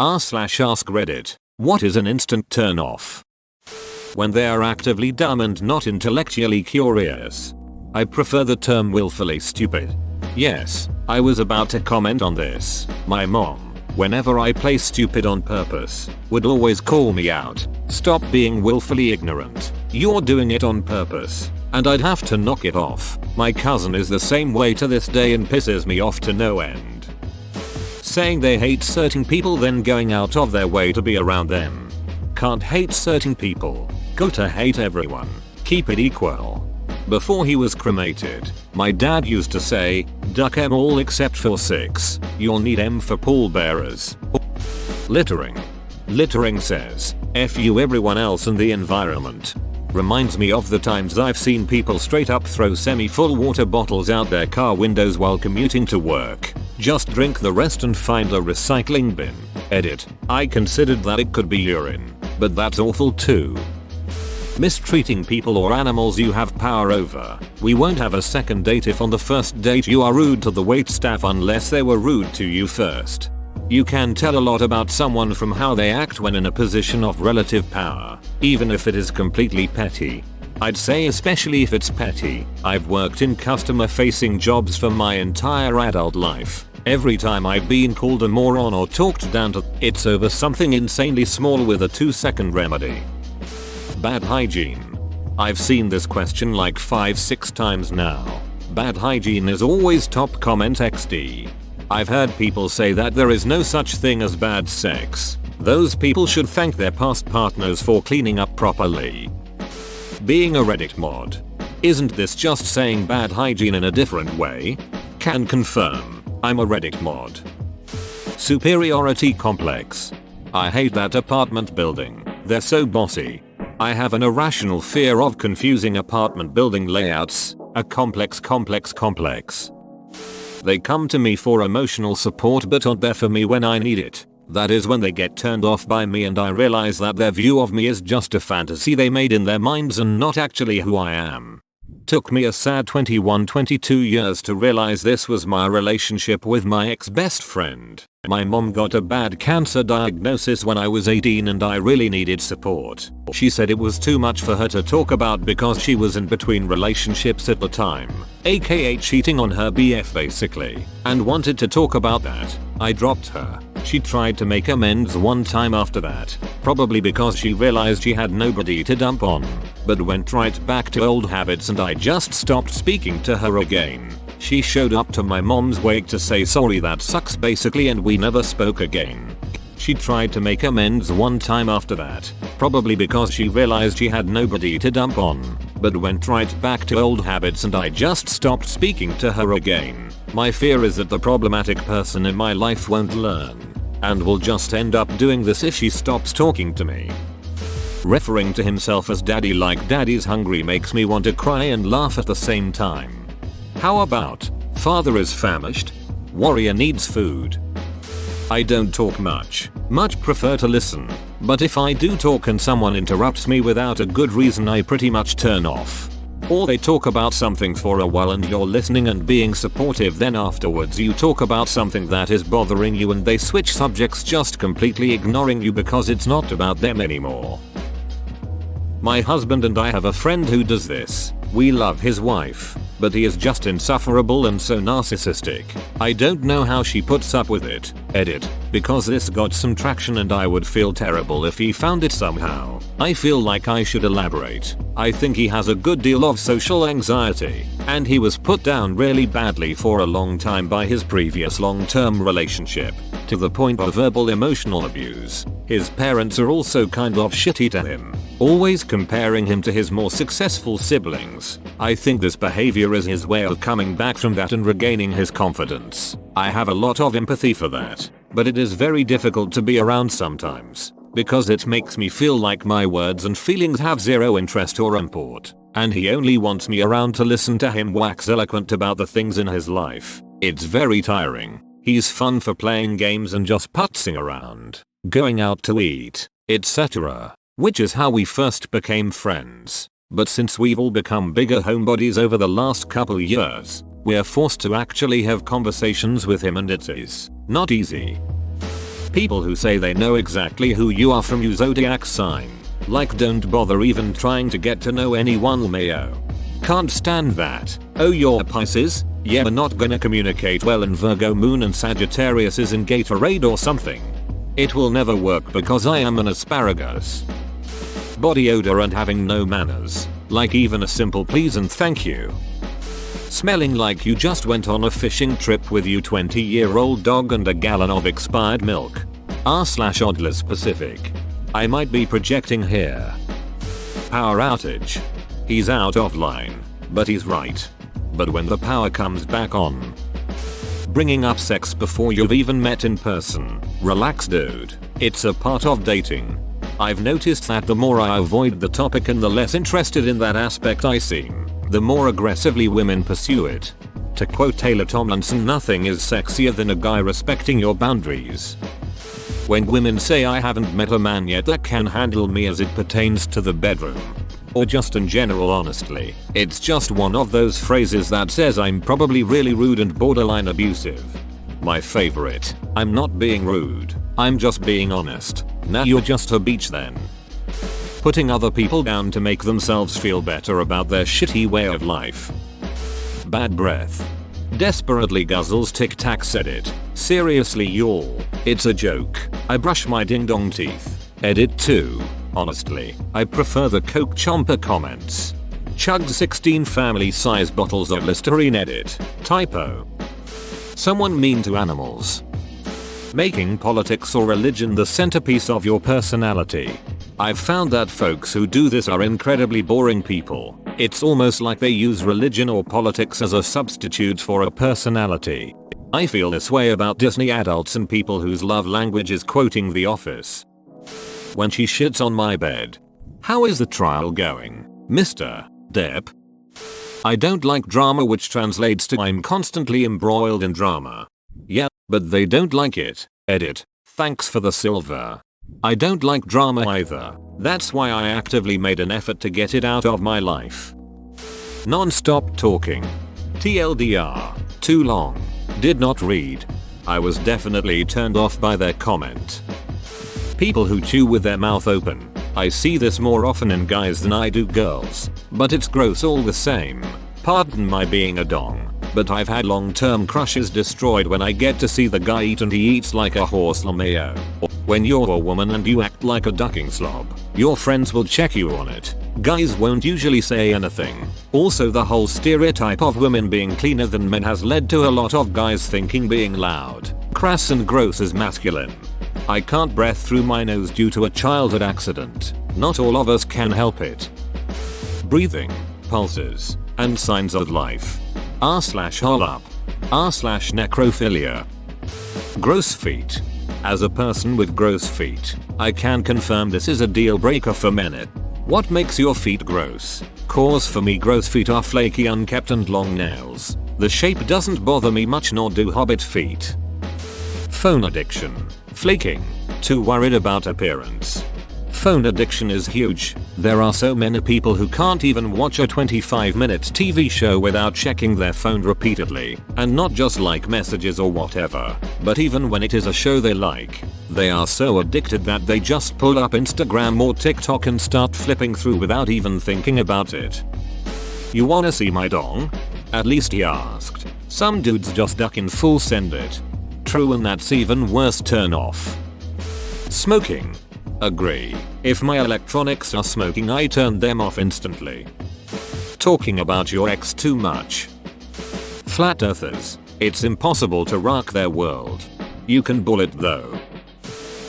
r/ask Reddit. What is an instant turn off? When they are actively dumb and not intellectually curious. I prefer the term willfully stupid. Yes, I was about to comment on this. My mom, whenever I play stupid on purpose, would always call me out. Stop being willfully ignorant. You're doing it on purpose. And I'd have to knock it off. My cousin is the same way to this day and pisses me off to no end. Saying they hate certain people then going out of their way to be around them. Can't hate certain people. Go to hate everyone. Keep it equal. Before he was cremated, my dad used to say, duck 'em all except for 6. You'll need 'em for pallbearers. Littering. Littering says, F you everyone else and the environment. Reminds me of the times I've seen people straight up throw semi-full water bottles out their car windows while commuting to work. Just drink the rest and find a recycling bin. Edit. I considered that it could be urine, but that's awful too. Mistreating people or animals you have power over. We won't have a second date if on the first date you are rude to the waitstaff unless they were rude to you first. You can tell a lot about someone from how they act when in a position of relative power, even if it is completely petty. I'd say especially if it's petty. I've worked in customer-facing jobs for my entire adult life. Every time I've been called a moron or talked down to, it's over something insanely small with a 2-second remedy. Bad hygiene. I've seen this question like 5-6 times now. Bad hygiene is always top comment XD. I've heard people say that there is no such thing as bad sex. Those people should thank their past partners for cleaning up properly. Being a Reddit mod. Isn't this just saying bad hygiene in a different way? Can confirm. I'm a Reddit mod. Superiority complex. I hate that apartment building. They're so bossy. I have an irrational fear of confusing apartment building layouts. A complex. They come to me for emotional support but aren't there for me when I need it. That is when they get turned off by me and I realize that their view of me is just a fantasy they made in their minds and not actually who I am. Took me a sad 22 years to realize this was my relationship with my ex-best friend. My mom got a bad cancer diagnosis when I was 18 and I really needed support. She said it was too much for her to talk about because she was in between relationships at the time, aka cheating on her BF basically, and wanted to talk about that. I dropped her. She tried to make amends one time after that, probably because she realized she had nobody to dump on, but went right back to old habits and I just stopped speaking to her again. She showed up to my mom's wake to say sorry that sucks basically and we never spoke again. She tried to make amends one time after that, probably because she realized she had nobody to dump on, but went right back to old habits and I just stopped speaking to her again. My fear is that the problematic person in my life won't learn, and will just end up doing this if she stops talking to me. Referring to himself as daddy like daddy's hungry makes me want to cry and laugh at the same time. How about, father is famished? Warrior needs food. I don't talk much prefer to listen, but if I do talk and someone interrupts me without a good reason I pretty much turn off. Or they talk about something for a while and you're listening and being supportive, then afterwards you talk about something that is bothering you and they switch subjects, just completely ignoring you because it's not about them anymore. My husband and I have a friend who does this. We love his wife, but he is just insufferable and so narcissistic. I don't know how she puts up with it. Edit. Because this got some traction and I would feel terrible if he found it somehow. I feel like I should elaborate. I think he has a good deal of social anxiety, and he was put down really badly for a long time by his previous long-term relationship, to the point of verbal emotional abuse. His parents are also kind of shitty to him, always comparing him to his more successful siblings. I think this behavior is his way of coming back from that and regaining his confidence. I have a lot of empathy for that, but it is very difficult to be around sometimes, because it makes me feel like my words and feelings have zero interest or import, and he only wants me around to listen to him wax eloquent about the things in his life. It's very tiring. He's fun for playing games and just putzing around, going out to eat, etc., which is how we first became friends. But since we've all become bigger homebodies over the last couple years, we're forced to actually have conversations with him and it is not easy. People who say they know exactly who you are from your zodiac sign. Like, don't bother even trying to get to know anyone, Mayo. Can't stand that. Oh, you're a Pisces? Yeah, we're not gonna communicate well, and Virgo moon and Sagittarius is in Gatorade or something. It will never work because I am an asparagus. Body odor and having no manners. Like even a simple please and thank you. Smelling like you just went on a fishing trip with your 20-year-old dog and a gallon of expired milk. R/oddly specific. I might be projecting here. Power outage. He's out of line. But he's right. But when the power comes back on. Bringing up sex before you've even met in person. Relax, dude. It's a part of dating. I've noticed that the more I avoid the topic and the less interested in that aspect I seem, the more aggressively women pursue it. To quote Taylor Tomlinson, nothing is sexier than a guy respecting your boundaries. When women say I haven't met a man yet that can handle me as it pertains to the bedroom, or just in general, honestly, it's just one of those phrases that says I'm probably really rude and borderline abusive. My favorite. I'm not being rude. I'm just being honest. Nah, you're just a bitch then. Putting other people down to make themselves feel better about their shitty way of life. Bad breath. Desperately guzzles Tic Tac, said it. Seriously y'all. It's a joke. I brush my ding dong teeth. Edit 2. Honestly, I prefer the Coke Chomper comments. Chugged 16 family size bottles of Listerine, edit. Typo. Someone mean to animals. Making politics or religion the centerpiece of your personality. I've found that folks who do this are incredibly boring people. It's almost like they use religion or politics as a substitute for a personality. I feel this way about Disney adults and people whose love language is quoting The Office. When she shits on my bed. How is the trial going, Mr. Depp? I don't like drama, which translates to I'm constantly embroiled in drama. Yeah, but they don't like it. Edit. Thanks for the silver. I don't like drama either. That's why I actively made an effort to get it out of my life. Non-stop talking. TLDR. Too long. Did not read. I was definitely turned off by their comment. People who chew with their mouth open. I see this more often in guys than I do girls. But it's gross all the same. Pardon my being a dong, but I've had long-term crushes destroyed when I get to see the guy eat and he eats like a horse, LMAO. When you're a woman and you act like a ducking slob, your friends will check you on it. Guys won't usually say anything. Also, the whole stereotype of women being cleaner than men has led to a lot of guys thinking being loud, crass and gross is masculine. I can't breathe through my nose due to a childhood accident. Not all of us can help it. Breathing, pulses, and signs of life. R/hole up. R/necrophilia. Gross feet. As a person with gross feet, I can confirm this is a deal breaker for men. What makes your feet gross? Cause for me, gross feet are flaky, unkept and long nails. The shape doesn't bother me much, nor do hobbit feet. Phone addiction. Flaking. Too worried about appearance. Phone addiction is huge. There are so many people who can't even watch a 25-minute TV show without checking their phone repeatedly, and not just like messages or whatever, but even when it is a show they like. They are so addicted that they just pull up Instagram or TikTok and start flipping through without even thinking about it. You wanna see my dong? At least he asked. Some dudes just duck in full send it. True, and that's even worse turn off. Smoking. Agree. If my electronics are smoking, I turn them off instantly. Talking about your ex too much. Flat earthers. It's impossible to rock their world. You can bullet though.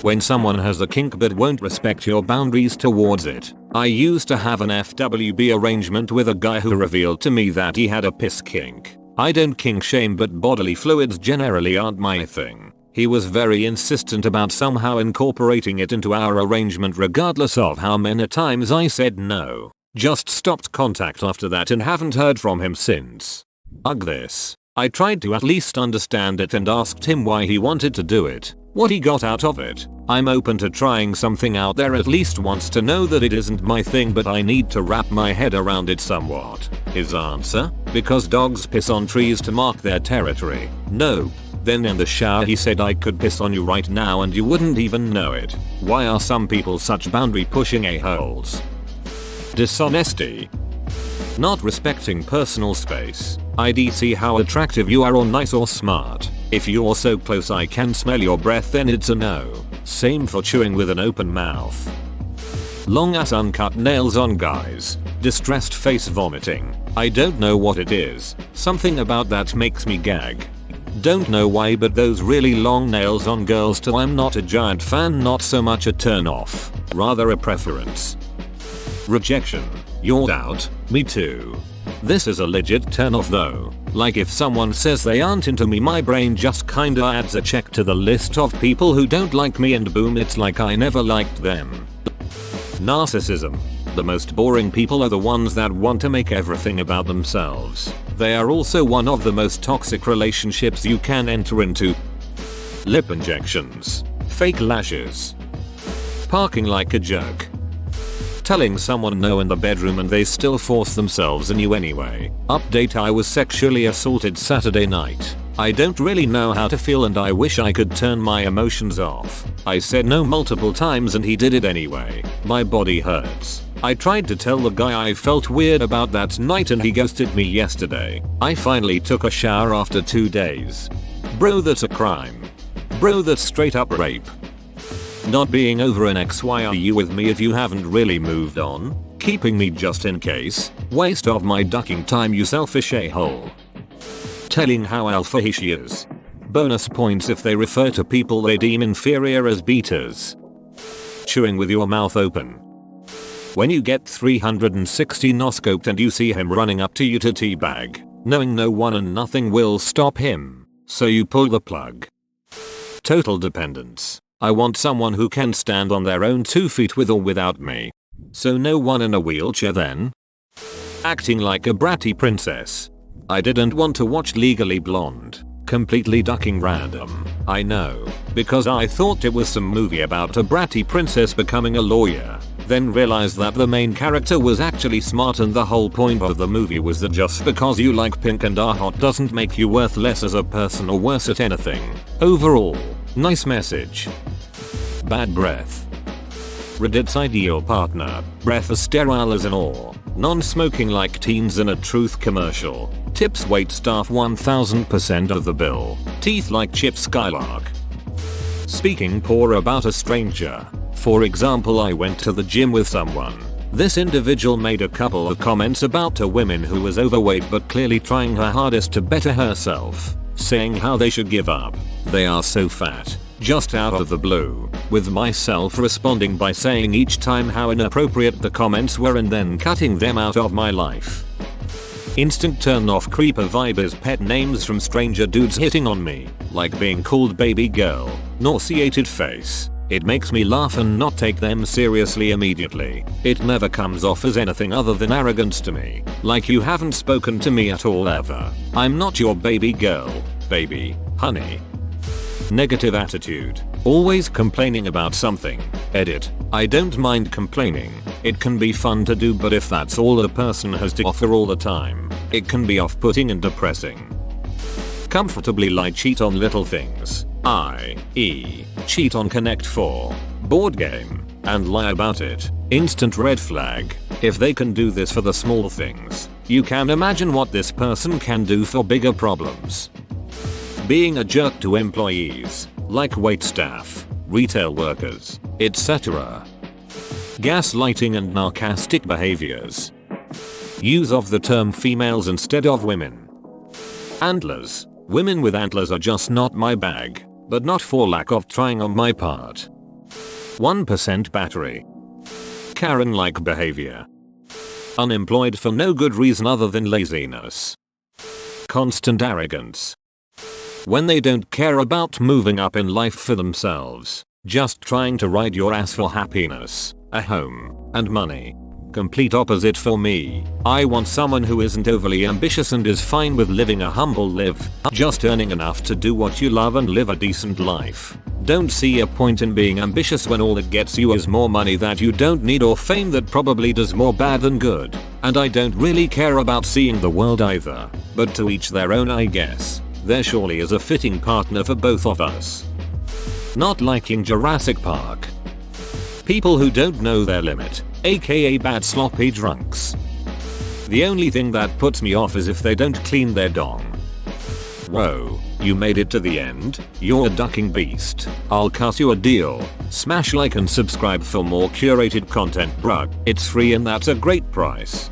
When someone has a kink but won't respect your boundaries towards it. I used to have an FWB arrangement with a guy who revealed to me that he had a piss kink. I don't kink shame, but bodily fluids generally aren't my thing. He was very insistent about somehow incorporating it into our arrangement regardless of how many times I said no. Just stopped contact after that and haven't heard from him since. Ugh, this. I tried to at least understand it and asked him why he wanted to do it, what he got out of it. I'm open to trying something out there at least once to know that it isn't my thing, but I need to wrap my head around it somewhat. His answer? Because dogs piss on trees to mark their territory. Nope. Then in the shower he said I could piss on you right now and you wouldn't even know it. Why are some people such boundary pushing a-holes? Dishonesty. Not respecting personal space. I'd see how attractive you are or nice or smart. If you're so close I can smell your breath then it's a no. Same for chewing with an open mouth. Long ass uncut nails on guys. Distressed face vomiting. I don't know what it is. Something about that makes me gag. Don't know why but those really long nails on girls too. I'm not a giant fan, not so much a turn off. Rather a preference. Rejection. You're out. Me too. This is a legit turn off though. Like if someone says they aren't into me my brain just kinda adds a check to the list of people who don't like me and boom it's like I never liked them. Narcissism. The most boring people are the ones that want to make everything about themselves. They are also one of the most toxic relationships you can enter into. Lip injections. Fake lashes. Parking like a jerk. Telling someone no in the bedroom and they still force themselves on you anyway. Update: I was sexually assaulted Saturday night. I don't really know how to feel and I wish I could turn my emotions off. I said no multiple times and he did it anyway. My body hurts. I tried to tell the guy I felt weird about that night and he ghosted me yesterday. I finally took a shower after 2 days. Bro, that's a crime. Bro, that's straight up rape. Not being over an ex. Why are you with me if you haven't really moved on? Keeping me just in case. Waste of my ducking time, you selfish a-hole. Telling how alpha she is. Bonus points if they refer to people they deem inferior as beaters. Chewing with your mouth open. When you get 360 noscoped and you see him running up to you to teabag, knowing no one and nothing will stop him, so you pull the plug. Total dependence. I want someone who can stand on their own 2 feet with or without me. So no one in a wheelchair then? Acting like a bratty princess. I didn't want to watch Legally Blonde. Completely ducking random. I know. Because I thought it was some movie about a bratty princess becoming a lawyer. Then realized that the main character was actually smart and the whole point of the movie was that just because you like pink and are hot doesn't make you worth less as a person or worse at anything. Overall, nice message. Bad breath. Reddit's ideal partner. Breath as sterile as an oar. Non-smoking like teens in a Truth commercial. Tips wait staff 1000% of the bill. Teeth like Chip Skylark. Speaking poor about a stranger. For example, I went to the gym with someone. This individual made a couple of comments about a woman who was overweight but clearly trying her hardest to better herself. Saying how they should give up. They are so fat. Just out of the blue, with myself responding by saying each time how inappropriate the comments were and then cutting them out of my life. Instant turn off. Creeper vibe is pet names from stranger dudes hitting on me, like being called baby girl, nauseated face. It makes me laugh and not take them seriously immediately. It never comes off as anything other than arrogance to me, like you haven't spoken to me at all ever. I'm not your baby girl, baby, honey. Negative attitude. Always complaining about something. Edit. I don't mind complaining. It can be fun to do, but if that's all a person has to offer all the time, it can be off-putting and depressing. Comfortably lie. Cheat on little things. I.e. cheat on Connect 4, board game, and lie about it. Instant red flag. If they can do this for the small things, you can imagine what this person can do for bigger problems. Being a jerk to employees, like waitstaff, retail workers, etc. Gaslighting and narcissistic behaviors. Use of the term females instead of women. Antlers. Women with antlers are just not my bag, but not for lack of trying on my part. 1% battery. Karen-like behavior. Unemployed for no good reason other than laziness. Constant arrogance. When they don't care about moving up in life for themselves, just trying to ride your ass for happiness, a home, and money. Complete opposite for me. I want someone who isn't overly ambitious and is fine with living a humble live, just earning enough to do what you love and live a decent life. Don't see a point in being ambitious when all it gets you is more money that you don't need or fame that probably does more bad than good. And I don't really care about seeing the world either, but to each their own, I guess. There surely is a fitting partner for both of us. Not liking Jurassic Park. People who don't know their limit, aka bad sloppy drunks. The only thing that puts me off is if they don't clean their dong. Whoa, you made it to the end? You're a ducking beast. I'll cut you a deal. Smash like and subscribe for more curated content, bruh. It's free and that's a great price.